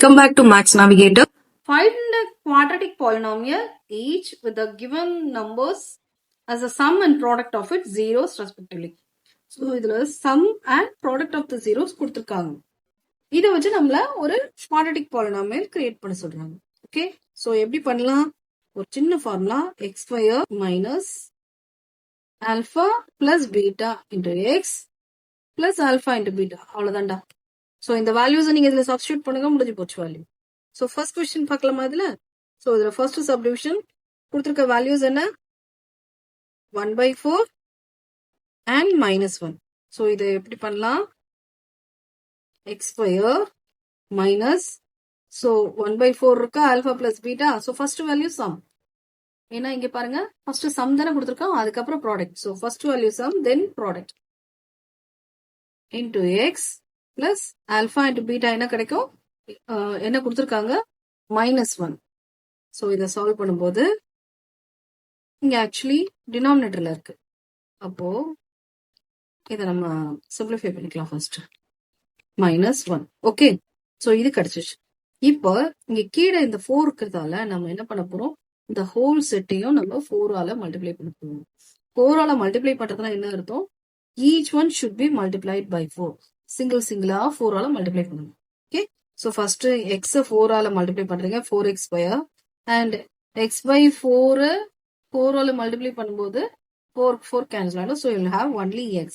Welcome back to Maths Navigator. Find a quadratic polynomial each with the given numbers as a sum and product of its zeros respectively. So இதுல sum and product of the zeros கொடுத்திருக்காங்க. இதை வச்சு நம்மள ஒரு quadratic polynomial create பண்ண சொல்றாங்க. Okay, so எப்படி பண்ணலாம்? ஒரு சின்ன formula x square minus alpha plus beta into x plus alpha into beta. அவ்வளவுதான்டா. So இந்த values நீங்க இதுல substitute பண்ணுங்க, முடிஞ்சு போச்சு வேல்யூ. So first question பார்க்கலாமா இதுல? So இதுல first subdivision கொடுத்திருக்க values என்ன? 1/4 and -1. So இதை எப்படி பண்ணலாம்? x square minus, so 1/4 இருக்கா alpha plus beta. So first value sum. ஏன்னா இங்க பாருங்க first sum தானே கொடுத்திருக்கோம், அதுக்கப்புறம் product. So first value sum, then product into x plus alpha into beta என்ன கிடைக்கும்? என்ன கொடுத்திருக்காங்க? -1. So இதை சால்வ் பண்ணும்போது இங்க ஆக்சுவலி டினாமினேட்டர்ல இருக்கு. அப்போ இதை நம்ம சிம்பிளிஃபை பண்ணிக்கலாம் ஃபர்ஸ்ட். -1. ஓகே, ஸோ இது கிடைச்சிச்சு. இப்போ இங்க கீழே இந்த 4 இருக்கிறதால நம்ம என்ன பண்ண போறோம்? இந்த ஹோல் செட்டையும் நம்ம 4ஆல மல்டிப்ளை பண்ண போறோம். 4ஆல மல்டிப்ளை பண்றதுனா என்ன அர்த்தம்? Each one should be multiplied by 4. சிங்கிளா 4ஆல மல்டிப்ளை பண்ணணும். ஓகே, ஸோ ஃபர்ஸ்ட் எக்ஸ 4ஆல மல்டிப்ளை பண்றீங்க, 4x square, and x by 4ஆல மல்டிப்ளை பண்ணும்போது 4 கேன்சல் ஆகிடும். So you'll have only x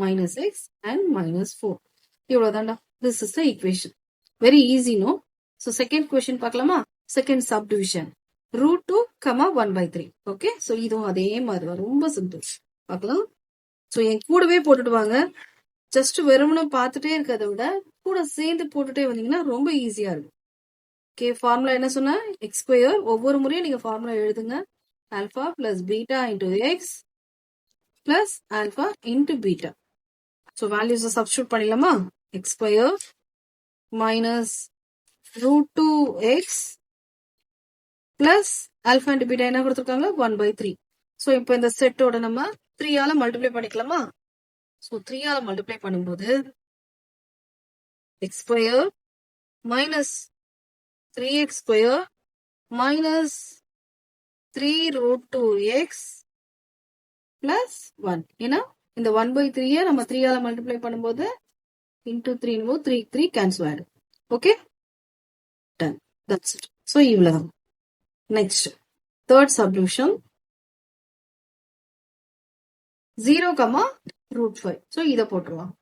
minus x and -4. இவ்வளவுதான்டா. This is the equation. Very easy, no? So second question பார்க்கலாமா? Second subdivision √2, 1/3. ஓகே, ஸோ இதுவும் அதே மாதிரி தான், ரொம்ப சிம்பிள். பார்க்கலாம். ஸோ என் கூடவே போட்டுட்டு வாங்க. ஜஸ்ட் வெறுமனே பார்த்துட்டே இருக்கிறத விட கூட சேர்ந்து போட்டுட்டே வந்தீங்கன்னா ரொம்ப ஈஸியா இருக்கும். ஓகே, ஃபார்முலா என்ன சொன்னா? X square. ஒவ்வொரு முறையும் நீங்க ஃபார்முலா எழுதுங்க. Alpha plus beta into x plus alpha into beta. So values substitute பண்ணிடலாமா? X square minus √2x plus alpha into beta என்ன கொடுத்துருக்காங்க? 1/3. ஸோ இப்போ இந்த செட்டோட நம்ம 3ஆல மல்டிப்ளை பண்ணிக்கலாமா? ஸோ 3ஆல மல்டிப்ளை பண்ணும்போது x square minus 3x square minus 3√2x plus 1. ஏன்னா இந்த 1/3 நம்ம 3ஆல மல்டிப்ளை பண்ணும்போது இன்டூ 3 கேன்சல் ஆயிடும். Okay, done. That's it. So இவ்வளவுதான். Next third subdivision 0, √5. ஸோ இதை போட்டுருவாங்க.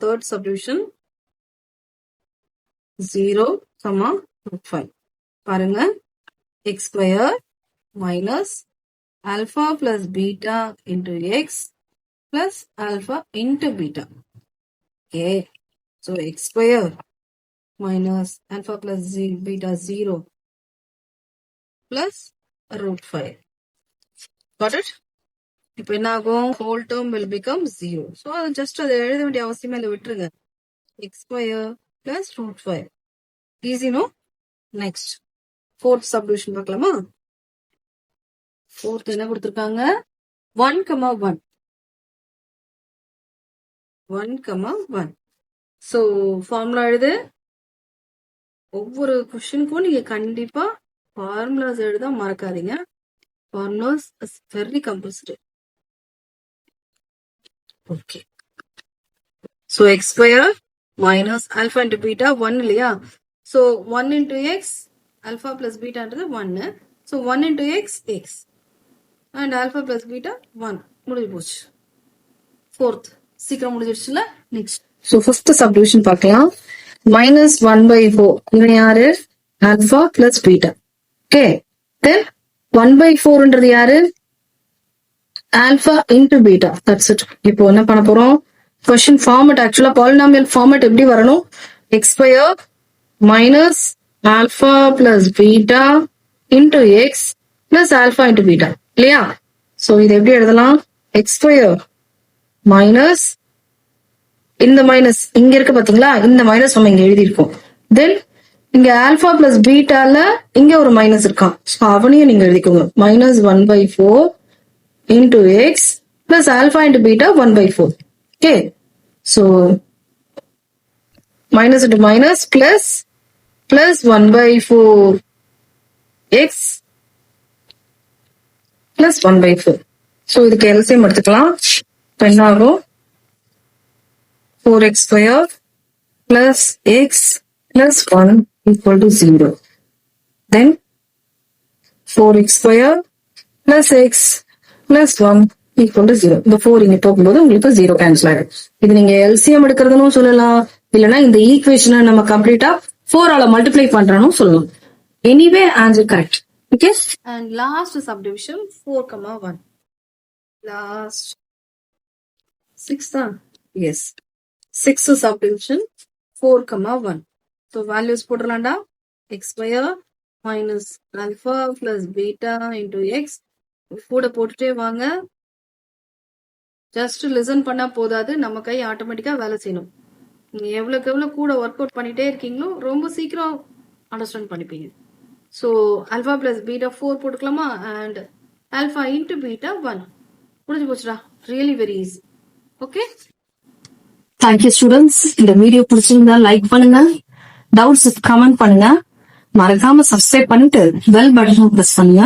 Third subdivision 0, √5. பாருங்க, x square minus alpha plus beta into x plus alpha into beta. Okay, so x square minus alpha plus beta 0 plus √5. Got it? இப்போ என்ன ஆகும்? Whole term will become 0. So அது just அதை எழுத வேண்டிய அவசியமே இல்லை, விட்டுருங்க. X square plus √5. Easy, no? Next fourth subdivision பார்க்கலாமா? ஃபோர்த் என்ன கொடுத்துருக்காங்க? 1, 1. ஸோ ஃபார்முலா எழுது. ஒவ்வொரு கொஸ்டினுக்கும் நீங்க கண்டிப்பா ஃபார்முலாஸ் எழுத மறக்காதீங்க. Formulas is very compulsory. Okay. So x square minus alpha into beta 1 இல்லையா? So 1 into x, alpha plus beta என்றது 1. So 1 into x, x. And alpha plus beta 1. முடிஞ்சு போச்சு. Fourth. சீக்கிரம் முடிஞ்சிருச்சுல? Next. So first subdivision பார்க்கலாம். -1/4. இவன் யாரு? alpha plus beta. Okay. Then 1/4ன்றது யாரு? Alpha into beta. That's it. இப்போ என்ன பண்ண போறோம்? கொஸ்டின் ஃபார்மட், ஆக்சுவலா பாலினாமியல் ஃபார்மட் எப்படி வரணும்? X square minus alpha plus beta into X plus alpha into beta, இல்லையா? சோ இது எப்படி எழுதலாம்? எக்ஸ் ஸ்கொயர் மைனஸ் இந்த மைனஸ் இங்க இருக்கு பாத்தீங்களா? இந்த மைனஸ் நம்ம இங்க எழுதியிருக்கோம். தென் இங்க ஆல்பா பிளஸ் பீட்டால இங்க ஒரு மைனஸ் இருக்கான். அவனையும் நீங்க எழுதிக்கோங்க. -1/4 into x plus alpha into beta 1/4. Okay, so minus into minus plus 1 by 4 x plus 1 by 4. So இதுக்கு LCM எடுத்துக்கலாம். இப்போ என்ன ஆகும்? 4x square plus x plus 1 equal to 0. Then 4x square plus x plus 1 equal to 0. இந்த 4 இங்க போகும்போது உங்களுக்கு 0 cancel ஆயிடும். இது நீங்க எல்சிஎம் எடுக்கிறதுன்னு சொல்லலாம், இல்லனா இந்த ஈக்குவேஷனை நம்ம கம்ப்ளீட்டா 4 ஆல மல்டிப்ளை பண்றோம்னு சொல்லலாம். Anyway answer correct. Okay, and last subdivision 4,1. Last 6 தான். Yes, 6 subdivision 4,1. ஸோ வேல்யூஸ் போட்டுடலாம்டா. X square minus alpha plus beta into x கூட போட்டுட்டே வாங்க. ஜஸ்ட் லிசன் பண்ணா போதாது, நம்ம கை ஆட்டோமேட்டிக்கா வேலை செய்யணும். நீங்க எவ்வளவுக்கு எவ்வளவு கூட ஒர்க் அவுட் பண்ணிட்டே இருக்கீங்களோ ரொம்ப சீக்கிரம் அண்டர்ஸ்டாண்ட் பண்ணிப்பீங்க. ஸோ ஆல்ஃபா பிளஸ் பீட்டா 4 போட்டுக்கலாமா, அண்ட் ஆல்ஃபா இன்டூ பீட்டா 1. முடிஞ்சு போச்சுடா. Really very easy. Okay, thank you students. இந்த வீடியோ பிடிச்சிருந்தா லைக் பண்ணுங்க, டவுட்ஸ் கமெண்ட் பண்ணுங்க, மறக்காம சப்ஸ்கிரைப் பண்ணிட்டு பெல் பட்டன் பிரஸ் பண்ணுங்க.